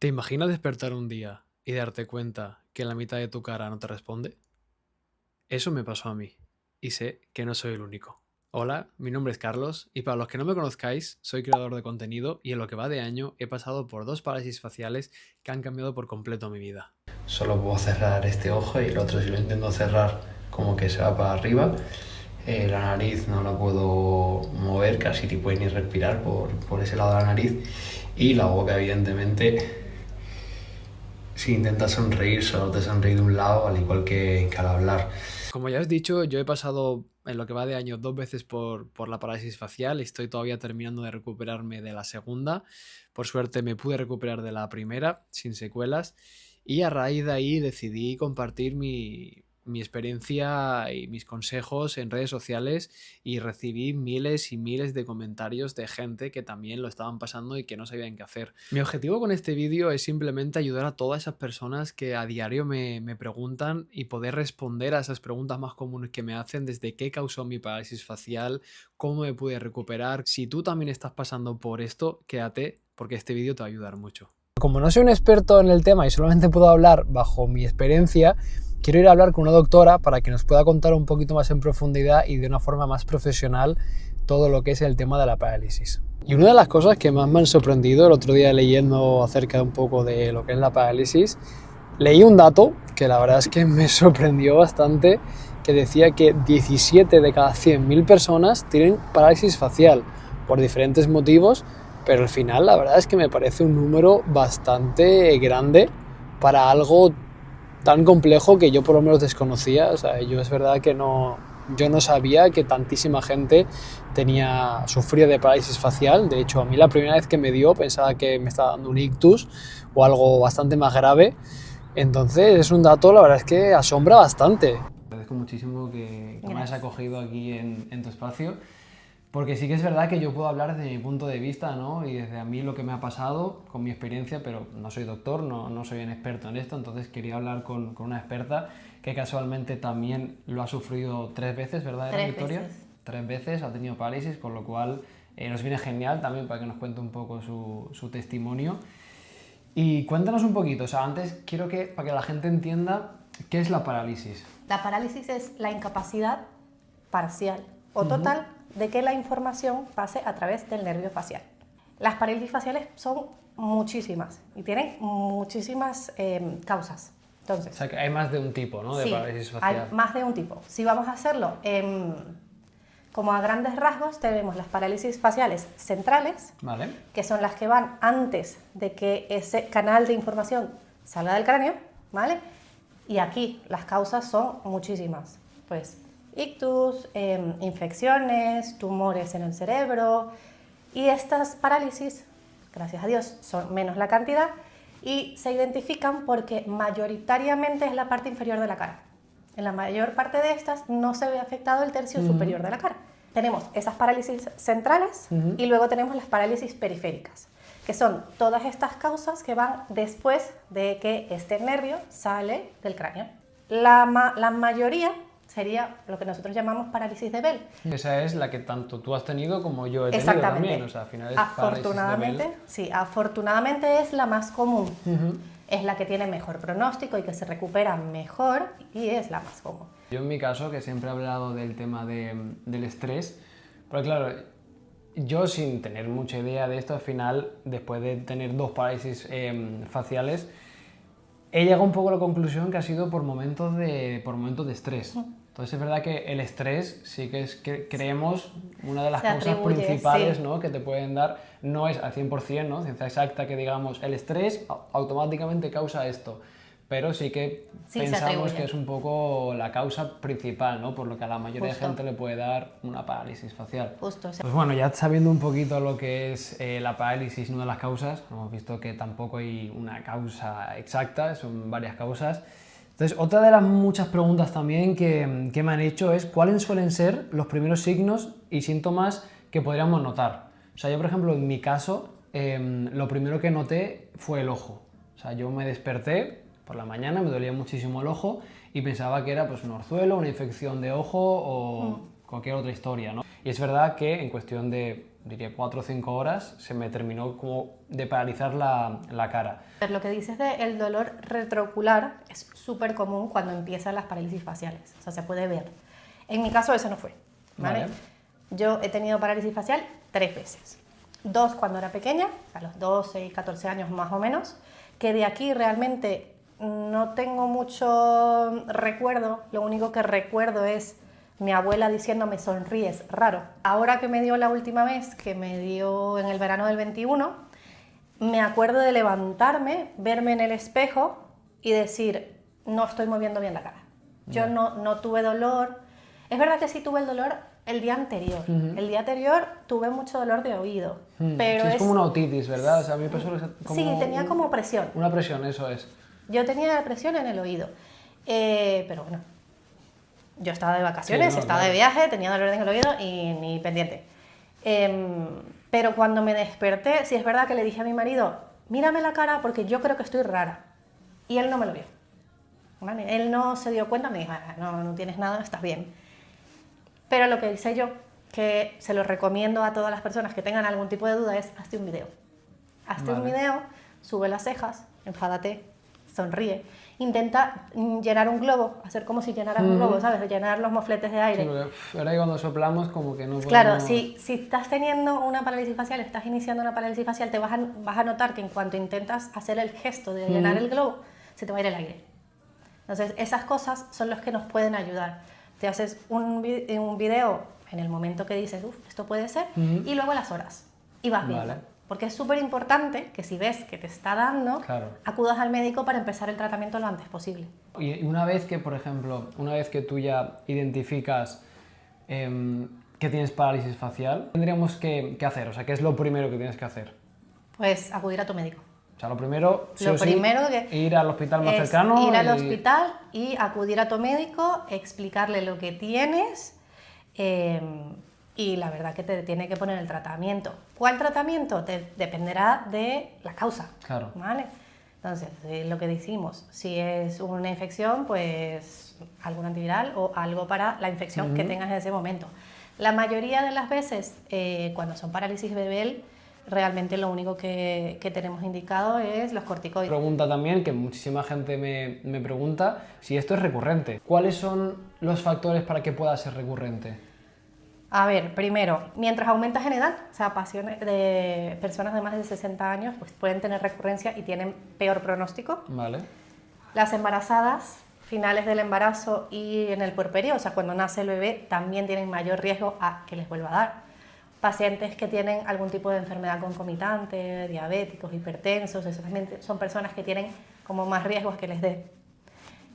¿Te imaginas despertar un día y darte cuenta que la mitad de tu cara no te responde? Eso me pasó a mí y sé que no soy el único. Hola, mi nombre es Carlos y para los que no me conozcáis, soy creador de contenido y en lo que va de año he pasado por dos parálisis faciales que han cambiado por completo mi vida. Solo puedo cerrar este ojo y el otro, si lo intento cerrar, como que se va para arriba. La nariz no la puedo mover, casi ni puedes ni respirar por ese lado de la nariz. Y la boca, evidentemente, si intentas sonreír, solo te sonríe de un lado, al igual que al hablar. Como ya os he dicho, yo he pasado en lo que va de año dos veces por la parálisis facial y estoy todavía terminando de recuperarme de la segunda. Por suerte me pude recuperar de la primera sin secuelas y a raíz de ahí decidí compartir mi experiencia y mis consejos en redes sociales y recibí miles y miles de comentarios de gente que también lo estaban pasando y que no sabían qué hacer. Mi objetivo con este vídeo es simplemente ayudar a todas esas personas que a diario me preguntan y poder responder a esas preguntas más comunes que me hacen, desde qué causó mi parálisis facial, cómo me pude recuperar. Si tú también estás pasando por esto, quédate porque este vídeo te va a ayudar mucho. Como no soy un experto en el tema y solamente puedo hablar bajo mi experiencia, quiero ir a hablar con una doctora para que nos pueda contar un poquito más en profundidad y de una forma más profesional todo lo que es el tema de la parálisis. Y una de las cosas que más me han sorprendido el otro día leyendo acerca de un poco de lo que es la parálisis, leí un dato que la verdad es que me sorprendió bastante, que decía que 17 de cada 100.000 personas tienen parálisis facial por diferentes motivos, pero al final la verdad es que me parece un número bastante grande para algo tan complejo que yo por lo menos desconocía. O sea, yo es verdad que yo no sabía que tantísima gente sufría de parálisis facial. De hecho, a mí la primera vez que me dio pensaba que me estaba dando un ictus o algo bastante más grave. Entonces es un dato, la verdad es que asombra bastante. Agradezco muchísimo que me hayas acogido aquí en tu espacio, porque sí que es verdad que yo puedo hablar desde mi punto de vista, ¿no? Y desde a mí lo que me ha pasado, con mi experiencia, pero no soy doctor, no soy un experto en esto, entonces quería hablar con una experta que casualmente también lo ha sufrido 3 veces, ¿verdad, Victoria? Veces. 3 veces ha tenido parálisis, con lo cual nos viene genial también para que nos cuente un poco su testimonio. Y cuéntanos un poquito, o sea, antes quiero que, para que la gente entienda, ¿qué es la parálisis? La parálisis es la incapacidad parcial o total de que la información pase a través del nervio facial. Las parálisis faciales son muchísimas y tienen muchísimas causas. Entonces, O sea, que hay más de un tipo, ¿no? De parálisis facial. hay más de un tipo. Si vamos a hacerlo como a grandes rasgos, tenemos las parálisis faciales centrales, Vale. que son las que van antes de que ese canal de información salga del cráneo, ¿vale? Y aquí las causas son muchísimas, pues ictus, infecciones, tumores en el cerebro, y estas parálisis, gracias a Dios, son menos la cantidad y se identifican porque mayoritariamente es la parte inferior de la cara. En la mayor parte de estas no se ve afectado el tercio superior de la cara. Tenemos esas parálisis centrales y luego tenemos las parálisis periféricas, que son todas estas causas que van después de que este nervio sale del cráneo. La mayoría sería lo que nosotros llamamos parálisis de Bell. Esa es la que tanto tú has tenido como yo he tenido también. O sea, al final es Afortunadamente, sí, afortunadamente es la más común. Es la que tiene mejor pronóstico y que se recupera mejor y es la más común. Yo en mi caso, que siempre he hablado del tema del estrés, pero claro, yo sin tener mucha idea de esto, al final, después de tener dos parálisis faciales, he llegado un poco a la conclusión que ha sido por momentos de estrés. Entonces es verdad que el estrés sí que es, que creemos, una de las causas principales, sí, ¿no?, que te pueden dar, no es al 100%, ¿no?, ciencia exacta, que digamos el estrés automáticamente causa esto, pero sí que pensamos que es un poco la causa principal, ¿no?, por lo que a la mayoría de gente le puede dar una parálisis facial. Justo. Pues bueno, ya sabiendo un poquito lo que es la parálisis, una de las causas, hemos visto que tampoco hay una causa exacta, son varias causas. Entonces, otra de las muchas preguntas también que me han hecho es ¿cuáles suelen ser los primeros signos y síntomas que podríamos notar? O sea, yo por ejemplo, en mi caso, lo primero que noté fue el ojo. O sea, yo me desperté por la mañana, me dolía muchísimo el ojo y pensaba que era pues un orzuelo, una infección de ojo o cualquier otra historia, ¿no? Y es verdad que en cuestión de diría 4 o 5 horas, se me terminó como de paralizar la cara. Lo que dices del dolor retroocular es súper común cuando empiezan las parálisis faciales, o sea, se puede ver. En mi caso eso no fue, ¿vale? Yo he tenido parálisis facial 3 veces. 2 cuando era pequeña, a los 12 y 14 años más o menos, que de aquí realmente no tengo mucho recuerdo, lo único que recuerdo es mi abuela diciéndome sonríes, raro. Ahora que me dio la última vez, que me dio en el verano del 21, me acuerdo de levantarme, verme en el espejo y decir, no estoy moviendo bien la cara. Yo no tuve dolor. Es verdad que sí tuve el dolor el día anterior. El día anterior tuve mucho dolor de oído. Pero Sí, es como una otitis, ¿verdad? O sea, a mí me pasó como sí, tenía como presión. Una presión, eso es. Yo tenía presión en el oído. Pero bueno, yo estaba de vacaciones, Sí, no, estaba claro. de viaje, tenía dolor en el oído y ni pendiente. Pero cuando me desperté, sí es verdad que le dije a mi marido, mírame la cara porque yo creo que estoy rara. Y él no me lo vio. ¿Vale? Él no se dio cuenta, me dijo, no tienes nada, estás bien. Pero lo que hice yo, que se lo recomiendo a todas las personas que tengan algún tipo de duda, es hazte un video. Hazte un video, sube las cejas, enfádate, sonríe. Intenta llenar un globo, hacer como si llenaras un globo, ¿sabes? Llenar los mofletes de aire. Sí, porque ahora que cuando soplamos como que no podemos... Claro, si estás teniendo una parálisis facial, estás iniciando una parálisis facial, te vas a notar que en cuanto intentas hacer el gesto de llenar el globo, se te va a ir el aire. Entonces, esas cosas son las que nos pueden ayudar. Te haces un video en el momento que dices, esto puede ser, y luego a las horas, y vas viendo. Vale. Porque es súper importante que si ves que te está dando, Claro. acudas al médico para empezar el tratamiento lo antes posible. Y una vez que, por ejemplo, una vez que tú ya identificas que tienes parálisis facial, tendríamos que hacer, o sea, ¿qué es lo primero que tienes que hacer? Pues acudir a tu médico. O sea, lo primero, sí Lo o sí, primero que ir al hospital más es cercano. ir al hospital y acudir a tu médico, explicarle lo que tienes y la verdad que te tiene que poner el tratamiento. ¿Cuál tratamiento? Dependerá de la causa. Claro. ¿Vale? Entonces, lo que decimos, si es una infección, pues algún antiviral o algo para la infección que tengas en ese momento. La mayoría de las veces, cuando son parálisis Bebel, realmente lo único que tenemos indicado es los corticoides. Pregunta también, que muchísima gente me pregunta, si esto es recurrente. ¿Cuáles son los factores para que pueda ser recurrente? A ver, primero, mientras aumentas en edad, o sea, de personas de más de 60 años pues pueden tener recurrencia y tienen peor pronóstico. Vale. Las embarazadas, finales del embarazo y en el puerperio, o sea, cuando nace el bebé, también tienen mayor riesgo a que les vuelva a dar. Pacientes que tienen algún tipo de enfermedad concomitante, diabéticos, hipertensos, eso también son personas que tienen como más riesgos que les dé.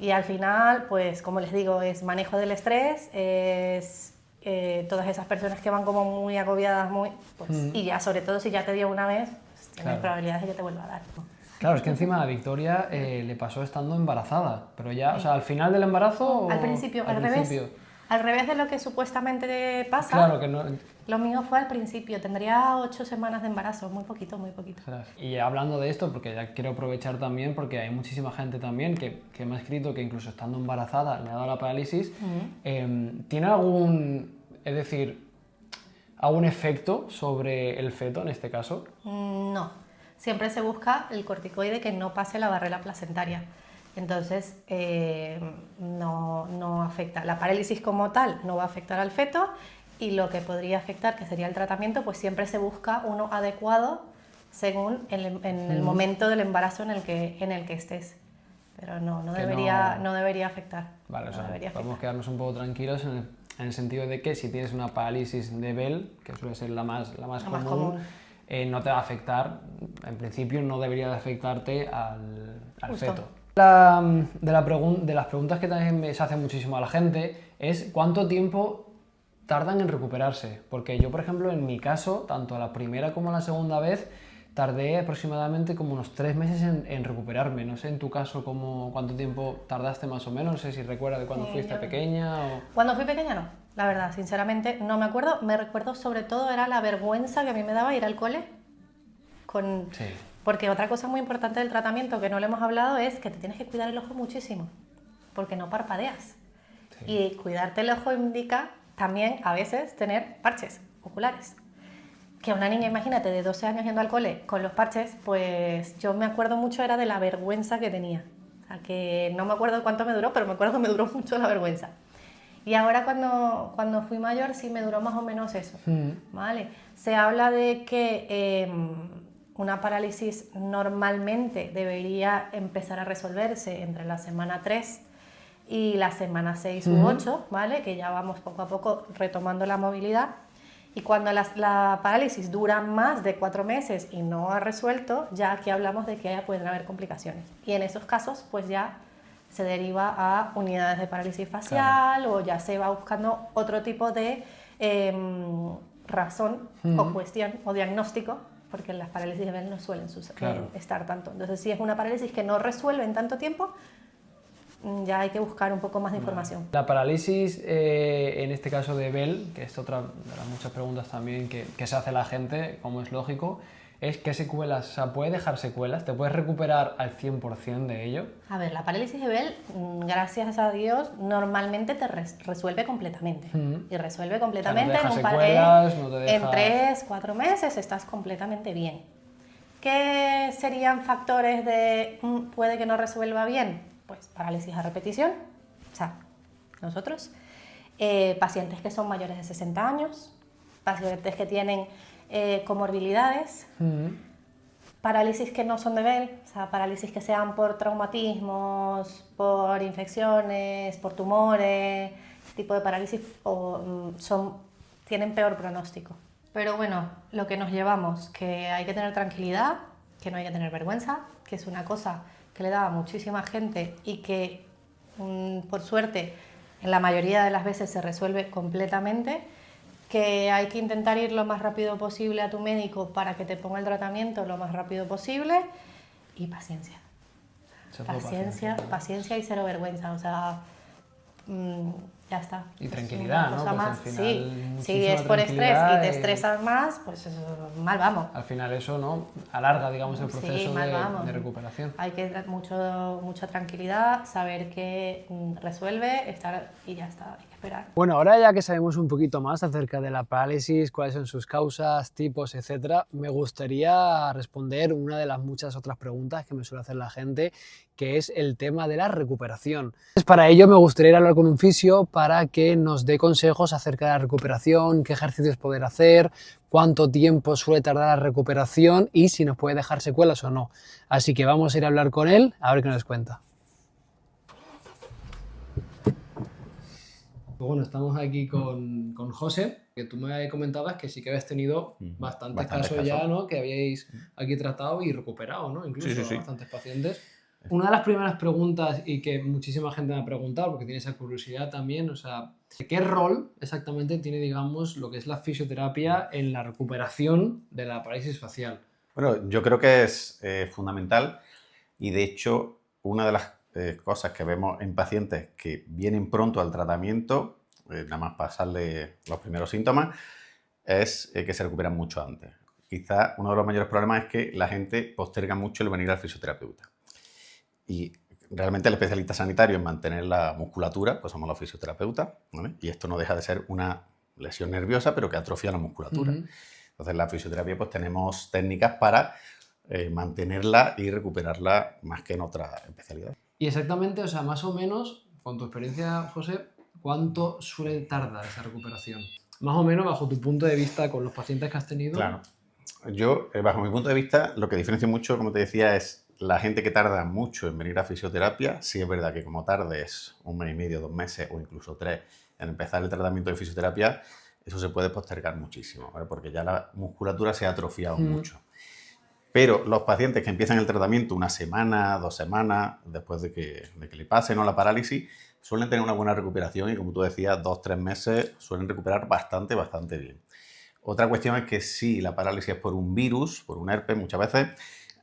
Y al final, pues como les digo, es manejo del estrés, es todas esas personas que van como muy agobiadas, y ya sobre todo si ya te dio una vez, pues, tienes probabilidades de que te vuelva a dar. Claro, es que encima a Victoria le pasó estando embarazada, pero ya, o sea, al final del embarazo... Al principio, al revés. Al revés de lo que supuestamente pasa. Claro que no... Lo mío fue al principio, tendría 8 semanas de embarazo, muy poquito, muy poquito. Y hablando de esto, porque ya quiero aprovechar también, porque hay muchísima gente también que me ha escrito que incluso estando embarazada le ha dado la parálisis, ¿tiene algún, es decir, algún efecto sobre el feto en este caso? No, siempre se busca el corticoide que no pase la barrera placentaria. Entonces, no afecta. La parálisis como tal no va a afectar al feto y lo que podría afectar, que sería el tratamiento, pues siempre se busca uno adecuado según en el momento del embarazo en el que estés. Pero no debería afectar. Vale, o sea, debería afectar. podemos quedarnos un poco tranquilos en el sentido de que si tienes una parálisis de Bell, que suele ser la más común. No te va a afectar, en principio no debería de afectarte al feto. De las preguntas que también se hacen muchísimo a la gente es ¿cuánto tiempo tardan en recuperarse? Porque yo, por ejemplo, en mi caso, tanto a la primera como a la segunda vez, tardé aproximadamente como unos 3 meses en recuperarme. No sé en tu caso cuánto tiempo tardaste más o menos, no sé si recuerdas de cuando fuiste pequeña o... Cuando fui pequeña no, la verdad, sinceramente no me acuerdo. Me recuerdo sobre todo era la vergüenza que a mí me daba ir al cole Sí. Porque otra cosa muy importante del tratamiento que no le hemos hablado es que te tienes que cuidar el ojo muchísimo, porque no parpadeas. Sí. Y cuidarte el ojo indica también a veces tener parches oculares. que una niña, imagínate, de 12 años yendo al cole con los parches, pues yo me acuerdo mucho era de la vergüenza que tenía. O sea, que no me acuerdo cuánto me duró, pero me acuerdo que me duró mucho la vergüenza. Y ahora cuando fui mayor sí me duró más o menos eso, ¿vale? Se habla de que una parálisis normalmente debería empezar a resolverse entre la semana 3 y la semana 6 u 8, ¿vale? Que ya vamos poco a poco retomando la movilidad. Y cuando la parálisis dura más de 4 meses y no ha resuelto, ya aquí hablamos de que pueden haber complicaciones. Y en esos casos, pues ya se deriva a unidades de parálisis facial, o ya se va buscando otro tipo de razón o cuestión o diagnóstico, porque las parálisis de Bell no suelen estar tanto. Entonces, si es una parálisis que no resuelve en tanto tiempo, ya hay que buscar un poco más de información. La parálisis, en este caso de Bell, que es otra de las muchas preguntas también que se hace la gente, como es lógico, es qué secuelas, o sea, ¿puede dejar secuelas? ¿Te puedes recuperar al 100% de ello? A ver, la parálisis de Bell, gracias a Dios, normalmente te resuelve completamente. Y resuelve completamente no en secuelas, no te deja... en 3, 4 meses estás completamente bien. ¿Qué serían factores de puede que no resuelva bien? Pues parálisis a repetición, o sea, nosotros, pacientes que son mayores de 60 años, pacientes que tienen comorbilidades, parálisis que no son de Bell, o sea, parálisis que sean por traumatismos, por infecciones, por tumores, este tipo de parálisis tienen peor pronóstico. Pero bueno, lo que nos llevamos, que hay que tener tranquilidad, que no hay que tener vergüenza, que es una cosa que le da a muchísima gente y que, por suerte, en la mayoría de las veces se resuelve completamente, que hay que intentar ir lo más rápido posible a tu médico para que te ponga el tratamiento lo más rápido posible, y paciencia. Paciencia y cero vergüenza, o sea, ya está. Y tranquilidad, ¿no? Pues más. al final, Si es por estrés y te estresas más, pues mal vamos. Al final eso, ¿no?, alarga, digamos, el proceso de recuperación. Hay que dar mucha tranquilidad, saber que resuelve, estar y ya está, hay que esperar. Bueno, ahora ya que sabemos un poquito más acerca de la parálisis, cuáles son sus causas, tipos, etcétera, me gustaría responder una de las muchas otras preguntas que me suele hacer la gente, que es el tema de la recuperación. Para ello me gustaría hablar con un fisio para que nos dé consejos acerca de la recuperación, qué ejercicios poder hacer, cuánto tiempo suele tardar la recuperación y si nos puede dejar secuelas o no. Así que vamos a ir a hablar con él a ver qué nos cuenta. Bueno, estamos aquí con José, que tú me comentabas que sí que habías tenido bastantes casos ya, ¿no?, que habíais aquí tratado y recuperado, ¿no?, incluso Sí. bastantes pacientes. Una de las primeras preguntas, y que muchísima gente me ha preguntado, porque tiene esa curiosidad también, o sea, ¿qué rol exactamente tiene, digamos, lo que es la fisioterapia en la recuperación de la parálisis facial? Bueno, yo creo que es fundamental, y de hecho una de las cosas que vemos en pacientes que vienen pronto al tratamiento, nada más pasarle los primeros síntomas, es que se recuperan mucho antes. Quizás uno de los mayores problemas es que la gente posterga mucho el venir al fisioterapeuta. Y realmente el especialista sanitario en mantener la musculatura, pues somos los fisioterapeutas, ¿vale? Y esto no deja de ser una lesión nerviosa, pero que atrofia la musculatura. Entonces, en la fisioterapia pues tenemos técnicas para mantenerla y recuperarla más que en otras especialidades. Y exactamente, o sea, más o menos, con tu experiencia, José, ¿cuánto suele tardar esa recuperación? Más o menos, bajo tu punto de vista, con los pacientes que has tenido. Claro. Yo, bajo mi punto de vista, lo que diferencia mucho, como te decía, es la gente que tarda mucho en venir a fisioterapia. Sí es verdad que como tardes 1 mes y medio, 2 meses o incluso 3 en empezar el tratamiento de fisioterapia, eso se puede postergar muchísimo, ¿vale? Porque ya la musculatura se ha atrofiado mucho. Pero los pacientes que empiezan el tratamiento 1 semana, 2 semanas, después de que le pase, ¿no?, la parálisis, suelen tener una buena recuperación y, como tú decías, 2-3 meses suelen recuperar bastante bien. Otra cuestión es que si la parálisis es por un virus, por un herpes, muchas veces,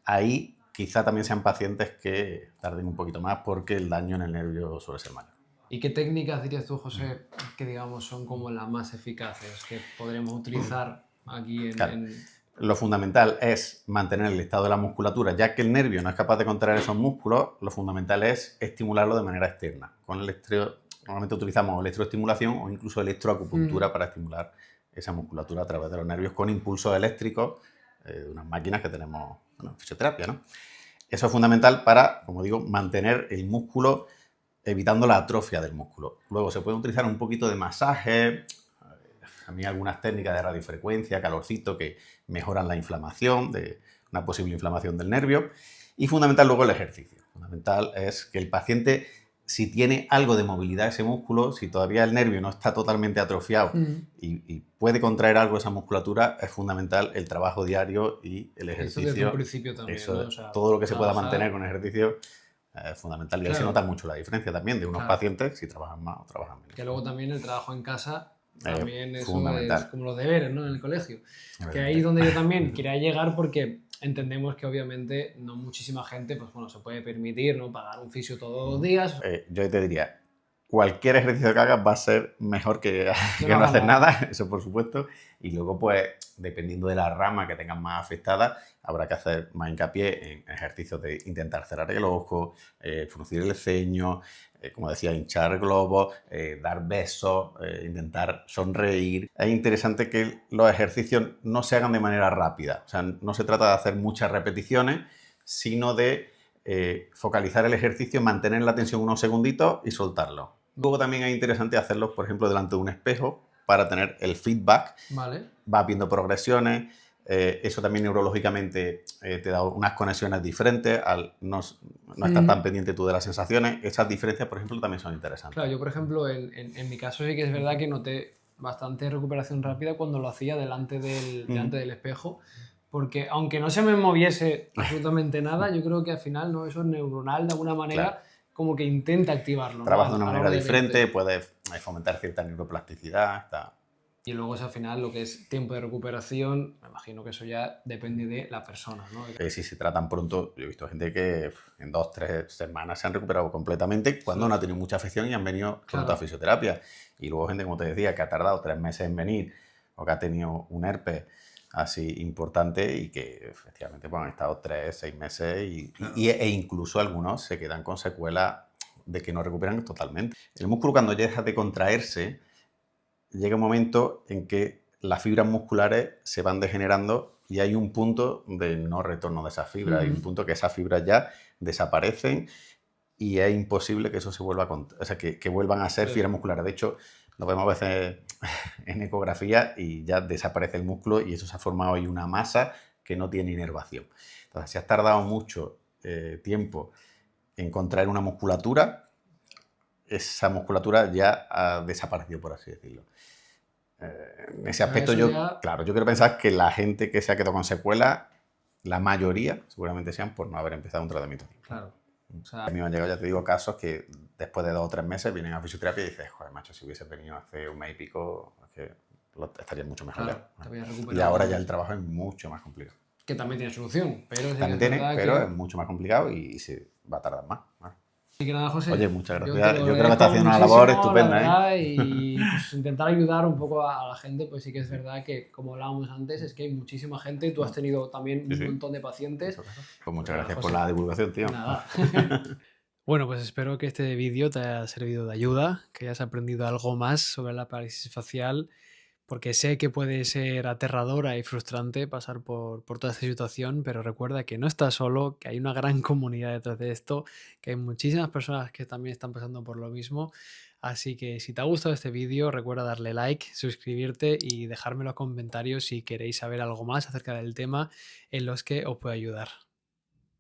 ahí quizá también sean pacientes que tarden un poquito más porque el daño en el nervio suele ser mayor. ¿Y qué técnicas dirías tú, José, que digamos son como las más eficaces que podremos utilizar aquí en... Lo fundamental es mantener el estado de la musculatura, ya que el nervio no es capaz de contraer esos músculos. Lo fundamental es estimularlo de manera externa. Normalmente utilizamos electroestimulación o incluso electroacupuntura para estimular esa musculatura a través de los nervios con impulsos eléctricos de unas máquinas que tenemos en fisioterapia, ¿no? Eso es fundamental para, como digo, mantener el músculo, evitando la atrofia del músculo. Luego se puede utilizar un poquito de masaje, también algunas técnicas de radiofrecuencia, calorcito, que mejoran la inflamación, de una posible inflamación del nervio. Y fundamental luego el ejercicio. Fundamental es que el paciente, si tiene algo de movilidad ese músculo, si todavía el nervio no está totalmente atrofiado y puede contraer algo esa musculatura, es fundamental el trabajo diario y el ejercicio. Eso desde un principio también, Eso, ¿no? O sea, todo lo que se pueda trabajar. mantener con ejercicio es fundamental. Y ahí se Claro. nota mucho la diferencia también de unos Claro. pacientes si trabajan más o trabajan menos. Que luego también el trabajo en casa, también eso fundamental. es como los deberes, ¿no? En el colegio. Que Evidentemente. ahí es donde yo también quería llegar, porque entendemos que obviamente no muchísima gente, pues bueno, se puede permitir, ¿no? Pagar un fisio todos los días. Yo te diría, cualquier ejercicio que hagas va a ser mejor que Que no no hacer hagas nada, eso por supuesto. Y luego, pues, dependiendo de la rama que tengas más afectada, habrá que hacer más hincapié en ejercicios de intentar cerrar el ojo, fruncir el ceño, como decía, hinchar globos, dar besos, intentar sonreír. Es interesante que los ejercicios no se hagan de manera rápida. O sea, no se trata de hacer muchas repeticiones, sino de focalizar el ejercicio, mantener la tensión unos segunditos y soltarlo. Luego también es interesante hacerlo, por ejemplo, delante de un espejo para tener el feedback. Vale. Vas viendo progresiones. Eso también neurológicamente te da unas conexiones diferentes al no estar tan pendiente tú de las sensaciones. Esas diferencias, por ejemplo, también son interesantes. Claro, yo por ejemplo, en mi caso sí que es verdad que noté bastante recuperación rápida cuando lo hacía delante del espejo, porque aunque no se me moviese absolutamente nada, yo creo que al final, ¿no? Eso es neuronal de alguna manera, Claro. como que intenta activarlo, ¿no? Trabajas de una A la manera hora de diferente, verte. puedes fomentar cierta neuroplasticidad. Y luego es al final lo que es tiempo de recuperación, me imagino que eso ya depende de la persona, ¿no? Si se tratan pronto, yo he visto gente que en 2 o 3 semanas se han recuperado completamente cuando no ha tenido mucha afección y han venido pronto a fisioterapia. Y luego gente, como te decía, que ha tardado 3 meses en venir o que ha tenido un herpes así importante y que efectivamente pues, han estado 3, 6 meses e incluso algunos se quedan con secuelas de que no recuperan totalmente. El músculo, cuando ya deja de contraerse, llega un momento en que las fibras musculares se van degenerando y hay un punto de no retorno de esas fibras. Hay un punto que esas fibras ya desaparecen y es imposible que eso se vuelva o sea, que vuelvan a ser fibras musculares. De hecho, lo vemos a veces en ecografía y ya desaparece el músculo y eso se ha formado ahí una masa que no tiene inervación. Entonces, si has tardado mucho tiempo en contraer una musculatura, esa musculatura ya ha desaparecido, por así decirlo. En ese aspecto claro, yo quiero pensar que la gente que se ha quedado con secuelas, la mayoría seguramente sean por no haber empezado un tratamiento. Claro. O sea, a mí me han llegado, ya te digo, casos que después de 2 o 3 meses vienen a fisioterapia y dices, joder, macho, si hubiese venido hace un mes y pico, es que estaría mucho mejor. Claro, te habías Y recuperado. ahora ya el trabajo es mucho más complicado. Que también tiene solución, pero sí También que es tiene, verdad pero que... es mucho más complicado y se va a tardar más. Así que nada, José. Oye, muchas yo gracias. te lo Yo creo que estás haciendo una agradezco labor muchísimo, estupenda, la verdad, y pues, intentar ayudar un poco a la gente, pues sí que es verdad que, como hablábamos antes, es que hay muchísima gente y tú has tenido también un montón de pacientes. Pues muchas gracias José, por la divulgación, tío. Nada. Bueno, pues espero que este vídeo te haya servido de ayuda, que hayas aprendido algo más sobre la parálisis facial, porque sé que puede ser aterradora y frustrante pasar por toda esta situación, pero recuerda que no estás solo, que hay una gran comunidad detrás de esto, que hay muchísimas personas que también están pasando por lo mismo. Así que si te ha gustado este vídeo, recuerda darle like, suscribirte y dejarme en los comentarios si queréis saber algo más acerca del tema en los que os puedo ayudar.